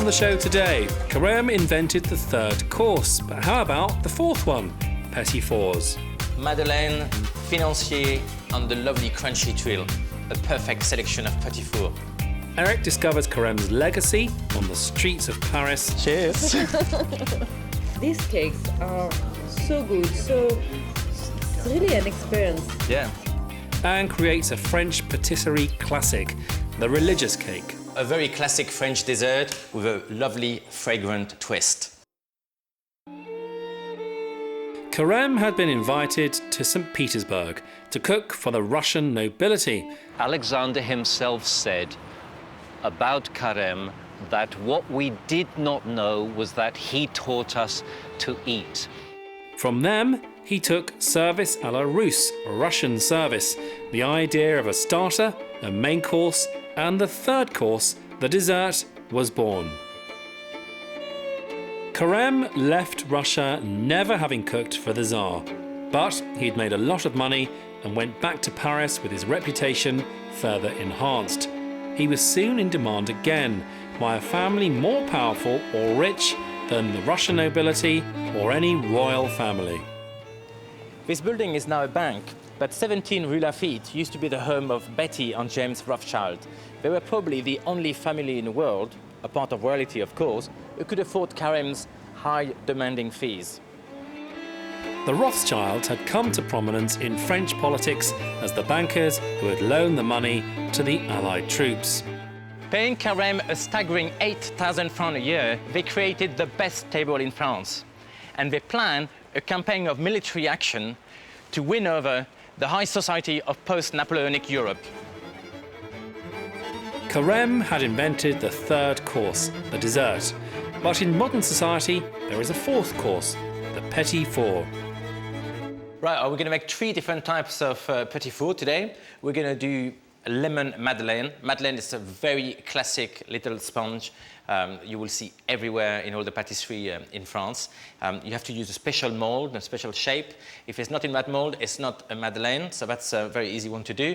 on the show today, Karem invented the third course, but how about the fourth one, Petits fours? Madeleines, financiers, and the lovely crunchy tuiles. A perfect selection of petit fours. Eric discovers Karem's legacy on the streets of Paris. Cheers! These cakes are so good, so it's really an experience. Yeah. And creates a French patisserie classic, the Religieuse cake. A very classic French dessert with a lovely, fragrant twist. Karem had been invited to St. Petersburg to cook for the Russian nobility. Alexander himself said about Karem that what we did not know was that he taught us to eat. From them, he took service à la Russe, Russian service, the idea of a starter, a main course, and the third course, the dessert, was born. Karem left Russia never having cooked for the Tsar, but he'd made a lot of money and went back to Paris with his reputation further enhanced. He was soon in demand again by a family more powerful or rich than the Russian nobility or any royal family. This building is now a bank, but 17 Rue Lafitte used to be the home of Betty and James Rothschild. They were probably the only family in the world, a part of royalty of course, who could afford Karem's high demanding fees. The Rothschilds had come to prominence in French politics as the bankers who had loaned the money to the Allied troops. Paying Karem a staggering 8,000 francs a year, they created the best table in France. And they planned a campaign of military action to win over the high society of post-Napoleonic Europe. Karem had invented the third course, the dessert. But in modern society, there is a fourth course, the petit four. Right, we're going to make 3 different types of petit four today. We're going to do a lemon madeleine. Madeleine is a very classic little sponge. You will see everywhere in all the patisseries in France. You have to use a special mold, a special shape. If it's not in that mold, it's not a madeleine, so that's a very easy one to do.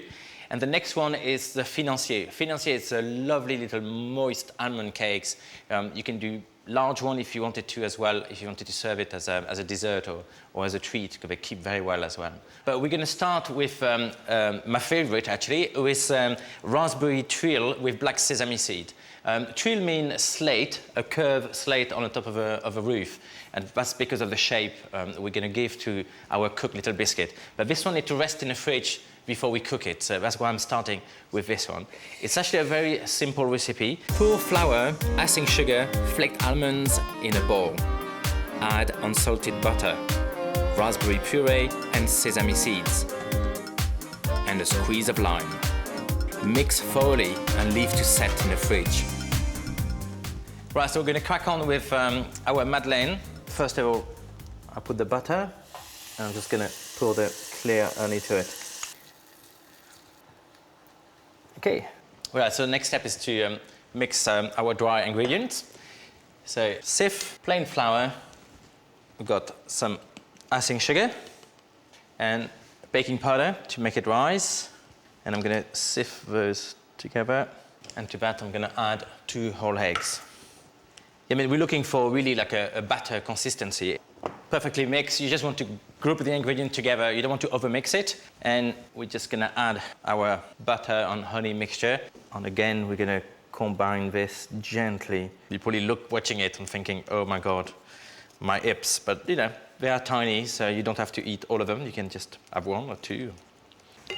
And the next one is the financier. Financier is a lovely little moist almond cakes. You can do large one if you wanted to as well, if you wanted to serve it as a dessert or as a treat, because they keep very well as well. But we're going to start with my favorite actually, with raspberry tuile with black sesame seed. Tuile means slate, a curved slate on the top of a roof, and that's because of the shape we're going to give to our cooked little biscuit. But this one needs to rest in the fridge before we cook it, so that's why I'm starting with this one. It's actually a very simple recipe. Pour flour, icing sugar, flaked almonds in a bowl. Add unsalted butter, raspberry puree and sesame seeds, and a squeeze of lime. Mix thoroughly and leave to set in the fridge. Right, so we're going to crack on with our madeleine. First of all, I put the butter, and I'm just going to pour the clear honey to it. Okay, right, so the next step is to mix our dry ingredients. So sieve plain flour, we've got some icing sugar and baking powder to make it rise. And I'm going to sieve those together. And to that, I'm going to add 2 whole eggs. I mean, we're looking for really like a batter consistency. Perfectly mixed. You just want to group the ingredients together. You don't want to overmix it. And we're just going to add our butter and honey mixture. And again, we're going to combine this gently. You probably watching it and thinking, oh my God, my hips. But you know, they are tiny, so you don't have to eat all of them. You can just have 1 or 2.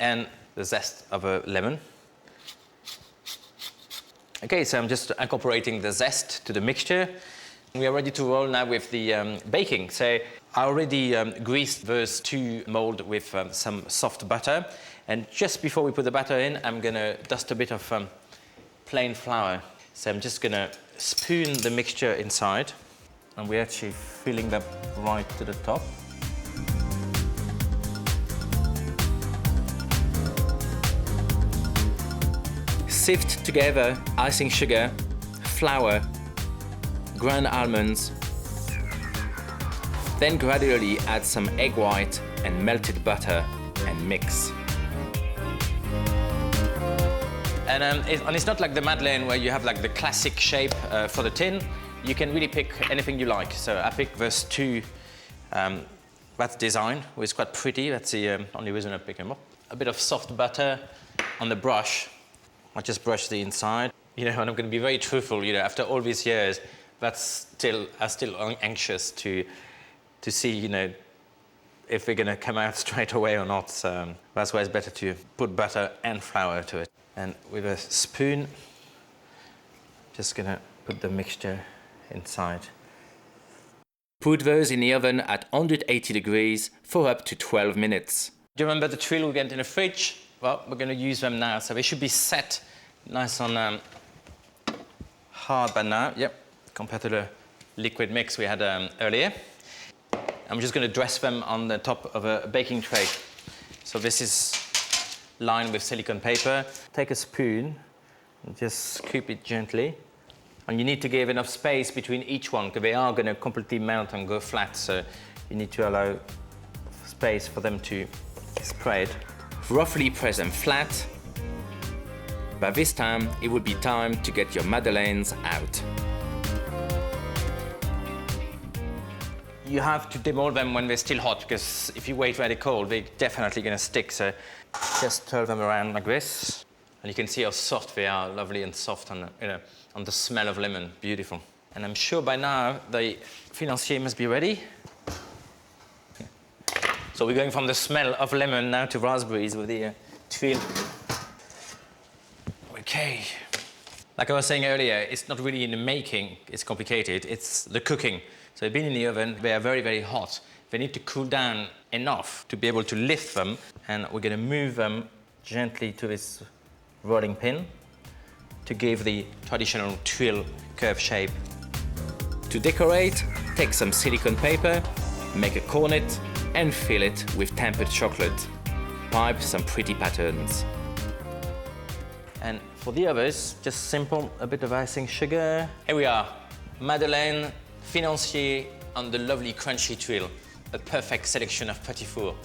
And the zest of a lemon. Okay, so I'm just incorporating the zest to the mixture. We are ready to roll now with the baking. So I already greased those 2 molds with some soft butter. And just before we put the butter in, I'm going to dust a bit of plain flour. So I'm just going to spoon the mixture inside. And we're actually filling that right to the top. Sift together icing sugar, flour, ground almonds, then gradually add some egg white and melted butter and mix. And it's not like the Madeleine where you have like the classic shape for the tin. You can really pick anything you like. So I picked those two, that design, which is quite pretty. That's the only reason I pick them up. A bit of soft butter on the brush. I just brush the inside. You know, and I'm going to be very truthful, you know, after all these years, I'm still anxious to see, you know, if we're going to come out straight away or not. So that's why it's better to put butter and flour to it. And with a spoon, just going to put the mixture inside. Put those in the oven at 180 degrees for up to 12 minutes. Do you remember the tuiles we get in the fridge? Well, we're going to use them now. So they should be set nice and hard by now. Yep, compared to the liquid mix we had earlier. I'm just going to dress them on the top of a baking tray. So this is lined with silicone paper. Take a spoon and just scoop it gently. And you need to give enough space between each one because they are going to completely melt and go flat. So you need to allow space for them to spread. Roughly press them flat. By this time, it would be time to get your Madeleines out. You have to demold them when they're still hot, because if you wait very cold, they're definitely going to stick. So just turn them around like this. And you can see how soft they are, lovely and soft, and you know, on the smell of lemon, beautiful. And I'm sure by now the financiers must be ready. So we're going from the smell of lemon now to raspberries with the tuile. Okay. Like I was saying earlier, it's not really in the making, it's complicated, it's the cooking. So they've been in the oven, they are very, very hot. They need to cool down enough to be able to lift them, and we're going to move them gently to this rolling pin to give the traditional tuile curve shape. To decorate, take some silicone paper, make a cornet, and fill it with tempered chocolate. Pipe some pretty patterns. And for the others, just simple, a bit of icing sugar. Here we are, Madeleine, financier, and the lovely crunchy tuile. A perfect selection of petit four.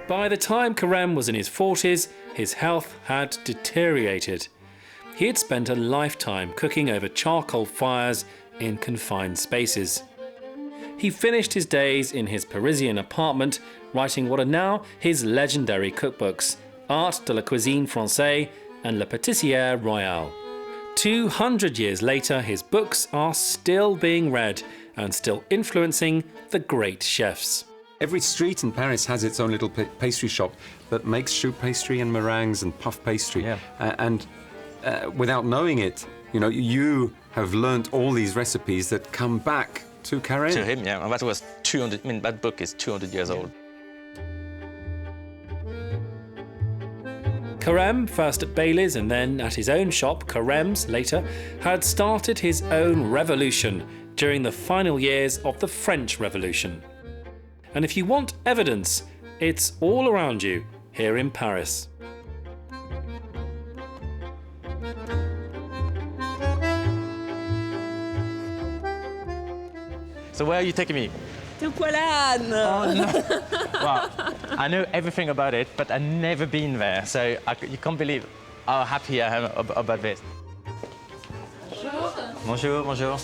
By the time Karem was in his 40s, his health had deteriorated. He had spent a lifetime cooking over charcoal fires in confined spaces. He finished his days in his Parisian apartment, writing what are now his legendary cookbooks, Art de la Cuisine Française and La Pâtissière Royale. 200 years later, his books are still being read and still influencing the great chefs. Every street in Paris has its own little pastry shop that makes choux pastry and meringues and puff pastry. Yeah. Without knowing it, you know, you have learnt all these recipes that come back to Karem. To him, yeah. And that was 200, I mean, that book is 200 years old. Karem, first at Bailey's and then at his own shop, Karem's later, had started his own revolution during the final years of the French Revolution. And if you want evidence, it's all around you here in Paris. So where are you taking me? To Poilane! Oh, no. Well, I know everything about it, but I've never been there, so you can't believe how happy I am about this. Bonjour. Bonjour, bonjour.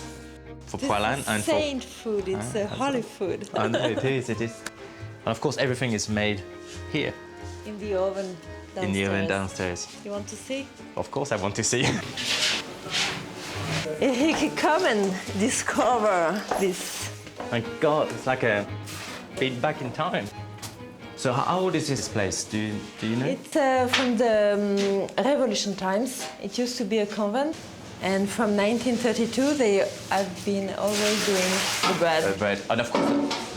For Poilane and saint food, it's a holy food. I know, it is. And of course, everything is made here. In the oven downstairs. In the oven downstairs. You want to see? Of course I want to see. Come and discover this. My God, it's like a been back in time. So how old is this place? Do you know? It's from the Revolution times. It used to be a convent. And from 1932, they have been always doing the bread. Bread. And of course,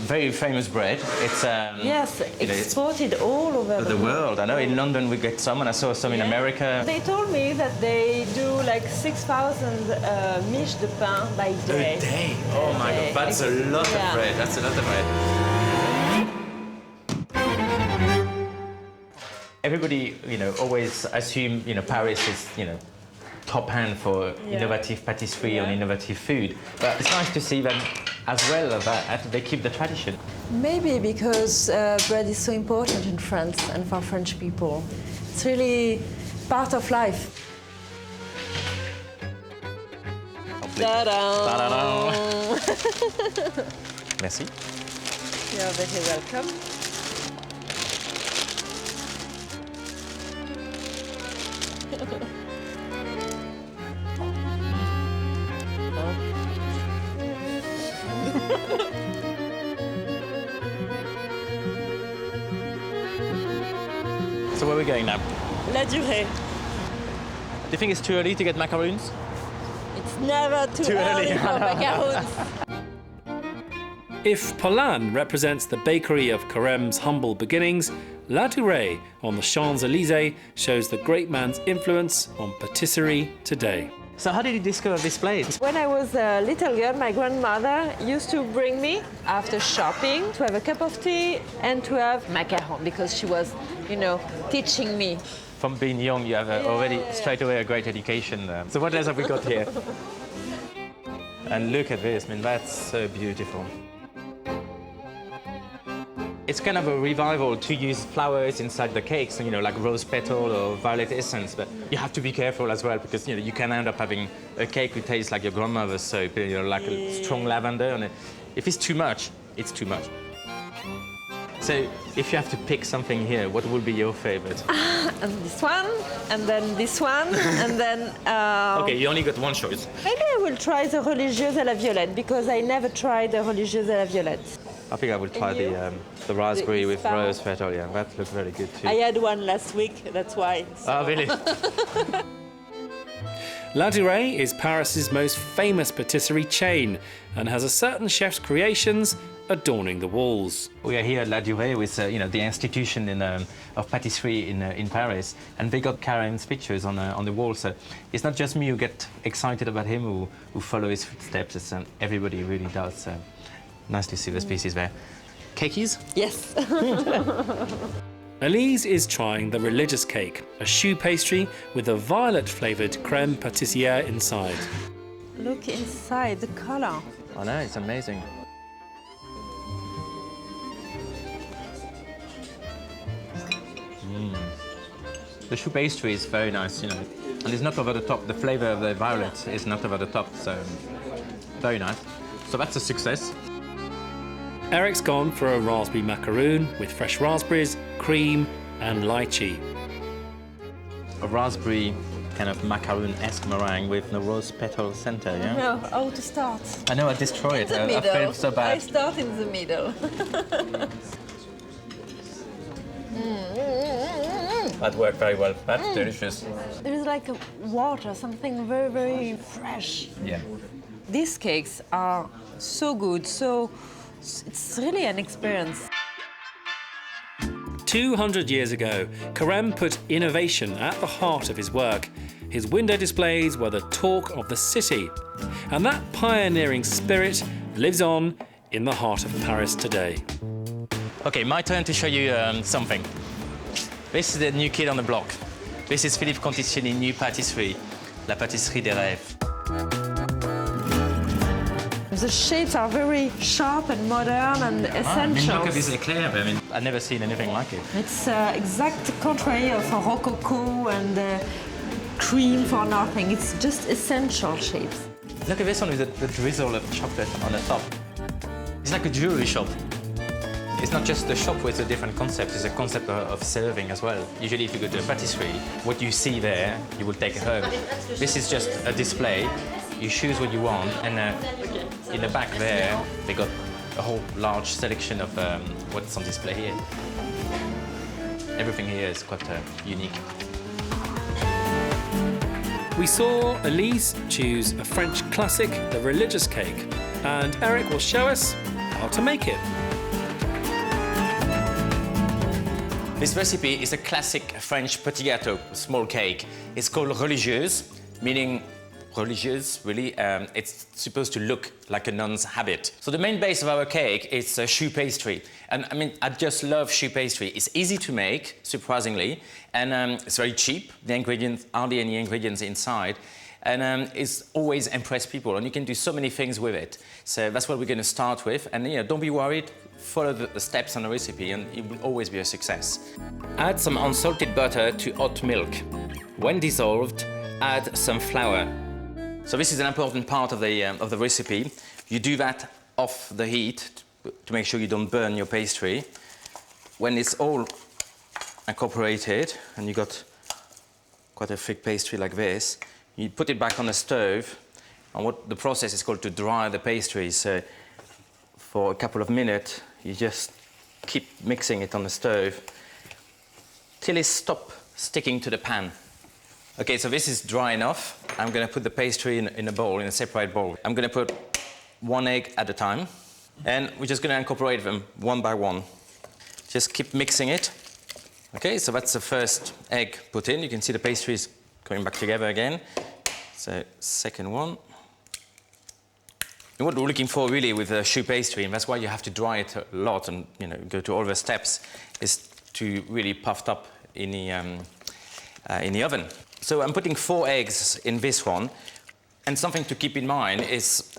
very famous bread. It's yes, exported all over the world. I know in London we get some, and I saw some in America. They told me that they do like 6,000 miches de pain by day. A day? Oh my God, that's a lot of bread. That's a lot of bread. Everybody, always assume, Paris is, top hand for innovative patisserie and innovative food. But it's nice to see them as well that they keep the tradition. Maybe because bread is so important in France and for French people. It's really part of life. Ta-da! Merci. You're very welcome. So where are we going now? Ladurée. Do you think it's too early to get macaroons? It's never too early for macaroons. If Polan represents the bakery of Karem's humble beginnings, Ladurée on the Champs-Élysées shows the great man's influence on patisserie today. So how did you discover this place? When I was a little girl, my grandmother used to bring me after shopping to have a cup of tea and to have macaron because she was, teaching me. From being young, you have already straight away a great education. So what else have we got here? And look at this, that's so beautiful. It's kind of a revival to use flowers inside the cakes, like rose petal or violet essence, but you have to be careful as well because, you can end up having a cake that tastes like your grandmother's soap, like a strong lavender, and if it's too much, it's too much. So if you have to pick something here, what will be your favorite? And this one, and then this one, and then... Okay, you only got one choice. Maybe I will try the Religieuse à la violette, because I never tried the Religieuse à la violette. I think I will try the raspberry with rose petal, that looks very good too. I had one last week, that's why. So. Oh, really? Ladurée is Paris's most famous patisserie chain and has a certain chef's creations adorning the walls. We are here at Ladurée with the institution of patisserie in Paris, and they got Karem's pictures on the wall. So it's not just me who get excited about him, who follow his footsteps. It's, everybody really does. So nice to see those pieces there. Cakeys? Yes. Elise is trying the religious cake, a choux pastry with a violet-flavoured crème pâtissière inside. Look inside, the colour. I know, it's amazing. The choux pastry is very nice, and it's not over the top. The flavour of the violet is not over the top, so very nice. So that's a success. Eric's gone for a raspberry macaroon with fresh raspberries, cream and lychee. A raspberry kind of macaroon-esque meringue with the rose petal centre, yeah? No, how to start? I know, I destroy it. The I felt so bad. I start in the middle. That worked very well. That's delicious. There is like a water, something very, very fresh. Yeah. These cakes are so good, so it's really an experience. 200 years ago, Karem put innovation at the heart of his work. His window displays were the talk of the city. And that pioneering spirit lives on in the heart of Paris today. Okay, my turn to show you something. This is the new kid on the block. This is Philippe Conticini's new patisserie, La Pâtisserie des Rêves. The shapes are very sharp and modern and essential. Look at this eclair. I've never seen anything like it. It's exact contrary of a rococo and cream for nothing. It's just essential shapes. Look at this one with the drizzle of chocolate on the top. It's like a jewelry shop. It's not just the shop with a different concept, it's a concept of serving as well. Usually if you go to a patisserie, what you see there, you will take it home. This is just a display. You choose what you want, and in the back there, they got a whole large selection of what's on display here. Everything here is quite unique. We saw Elise choose a French classic, the religious cake, and Eric will show us how to make it. This recipe is a classic French petit gâteau, small cake. It's called Religieuse, meaning religieuse, really. It's supposed to look like a nun's habit. So the main base of our cake is choux pastry. And I mean, I just love choux pastry. It's easy to make, surprisingly, and it's very cheap. The ingredients, hardly any ingredients inside. And it's always impressed people, and you can do so many things with it. So that's what we're going to start with. And don't be worried, follow the steps on the recipe, and it will always be a success. Add some unsalted butter to hot milk. When dissolved, add some flour. So this is an important part of the recipe. You do that off the heat to make sure you don't burn your pastry. When it's all incorporated, and you got quite a thick pastry like this, you put it back on the stove, and what the process is called to dry the pastry. So for a couple of minutes, you just keep mixing it on the stove till it stops sticking to the pan. Okay, so this is dry enough. I'm going to put the pastry in a bowl, in a separate bowl. I'm going to put 1 egg at a time, and we're just going to incorporate them one by one. Just keep mixing it. Okay, so that's the first egg put in. You can see the pastry is going back together again. So, second one. And what we're looking for really with choux pastry, and that's why you have to dry it a lot and go to all the steps, is to really puffed up in the oven. So I'm putting 4 eggs in this one, and something to keep in mind is,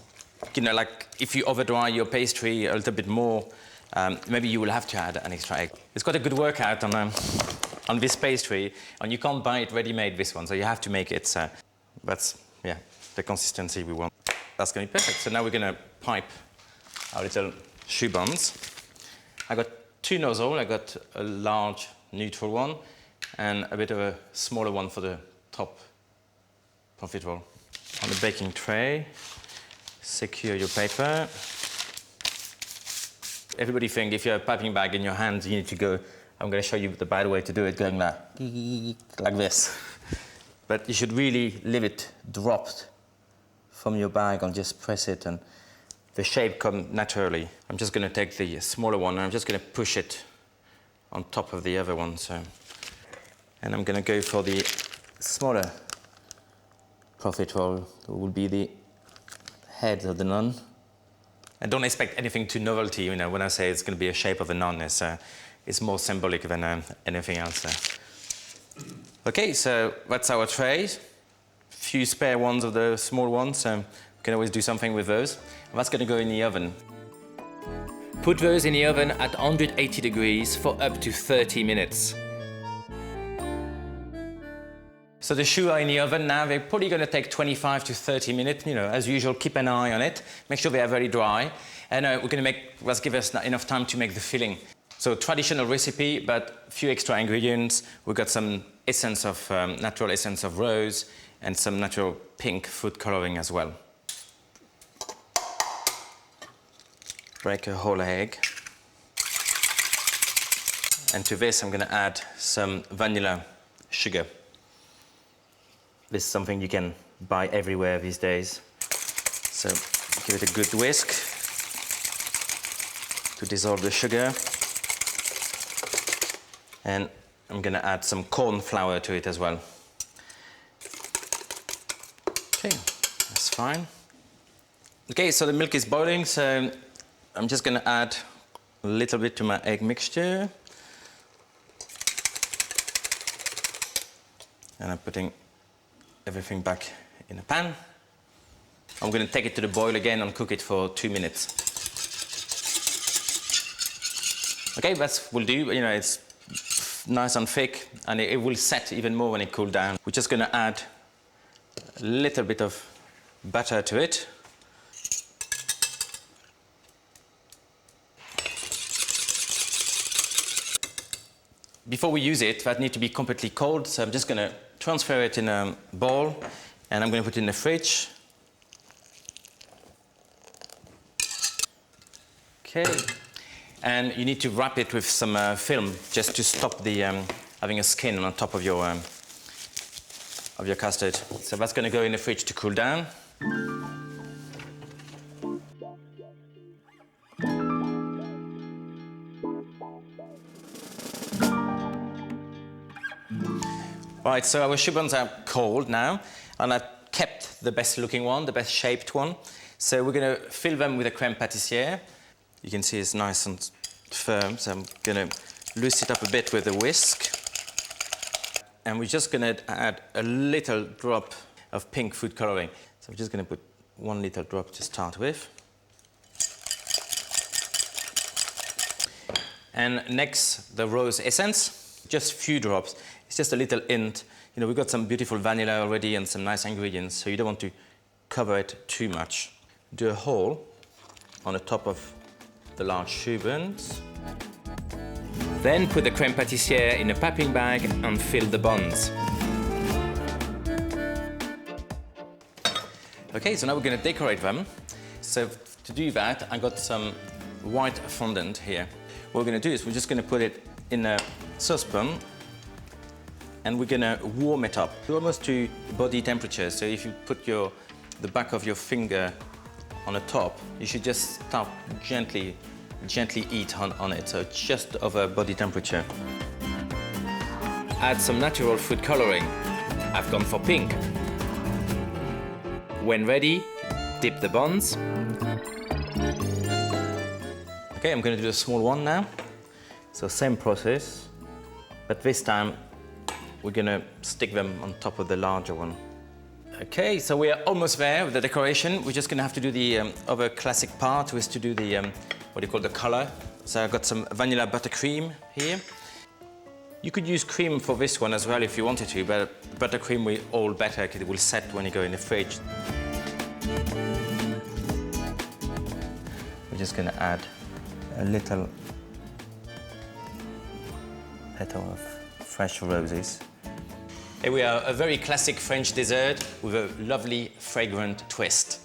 like if you over dry your pastry a little bit more, maybe you will have to add an extra egg. It's got a good workout on this pastry, and you can't buy it ready-made, this one, so you have to make it. So that's the consistency we want. That's going to be perfect. So now we're going to pipe our little choux buns. I got 2 nozzles. I got a large neutral one and a bit of a smaller one for the top profiterole. On the baking tray, secure your paper. Everybody think if you have a piping bag in your hands, you need to go, I'm going to show you the bad way to do it, going like this. But you should really leave it dropped from your bag and just press it, and the shape comes naturally. I'm just going to take the smaller one and I'm just going to push it on top of the other one. So, and I'm going to go for the smaller profiterole, that will be the head of the nun. And don't expect anything too novelty. When I say it's going to be a shape of the nun, it's more symbolic than anything else. Okay, so that's our tray. Few spare ones of the small ones, so we can always do something with those. And that's going to go in the oven. Put those in the oven at 180 degrees for up to 30 minutes. So the choux are in the oven now. They're probably going to take 25 to 30 minutes. As usual, keep an eye on it. Make sure they are very dry. And we're going to let's give us enough time to make the filling. So traditional recipe, but a few extra ingredients. We've got some essence of, natural essence of rose, and some natural pink food coloring as well. Break a whole egg. And to this, I'm going to add some vanilla sugar. This is something you can buy everywhere these days. So give it a good whisk to dissolve the sugar. And I'm going to add some corn flour to it as well. Okay, that's fine. Okay, so the milk is boiling, so I'm just going to add a little bit to my egg mixture. And I'm putting everything back in a pan. I'm going to take it to the boil again and cook it for 2 minutes. Okay, that will do. It's nice and thick, and it will set even more when it cools down. We're just going to add a little bit of butter to it. Before we use it, that needs to be completely cold, so I'm just going to transfer it in a bowl, and I'm going to put it in the fridge. Okay, and you need to wrap it with some film just to stop the having a skin on top of your custard. So that's going to go in the fridge to cool down. Right, so our choux buns are cold now, and I kept the best looking one, the best shaped one. So we're going to fill them with a crème pâtissière. You can see it's nice and firm, so I'm going to loose it up a bit with a whisk. And we're just going to add a little drop of pink food coloring. So I'm just going to put 1 little drop to start with. And next, the rose essence, just a few drops. It's just a little hint. You know, we've got some beautiful vanilla already and some nice ingredients, so you don't want to cover it too much. Do a hole on the top of the large choux buns. Then put the crème pâtissière in a piping bag and fill the buns. Okay, so now we're going to decorate them. So to do that, I got some white fondant here. What we're going to do is we're just going to put it in a saucepan and we're going to warm it up almost to body temperature. So if you put the back of your finger on the top, you should just start gently heat on it, so just over body temperature. Add some natural food coloring. I've gone for pink. When ready, dip the buns. Okay, I'm going to do a small one now. So same process, but this time we're going to stick them on top of the larger one. Okay, so we are almost there with the decoration. We're just going to have to do the other classic part, which is to do the, what do you call, the color. So I've got some vanilla buttercream here. You could use cream for this one as well if you wanted to, but buttercream will all better because it will set when you go in the fridge. We're just going to add a little petal of fresh roses. Here we are, a very classic French dessert with a lovely, fragrant twist.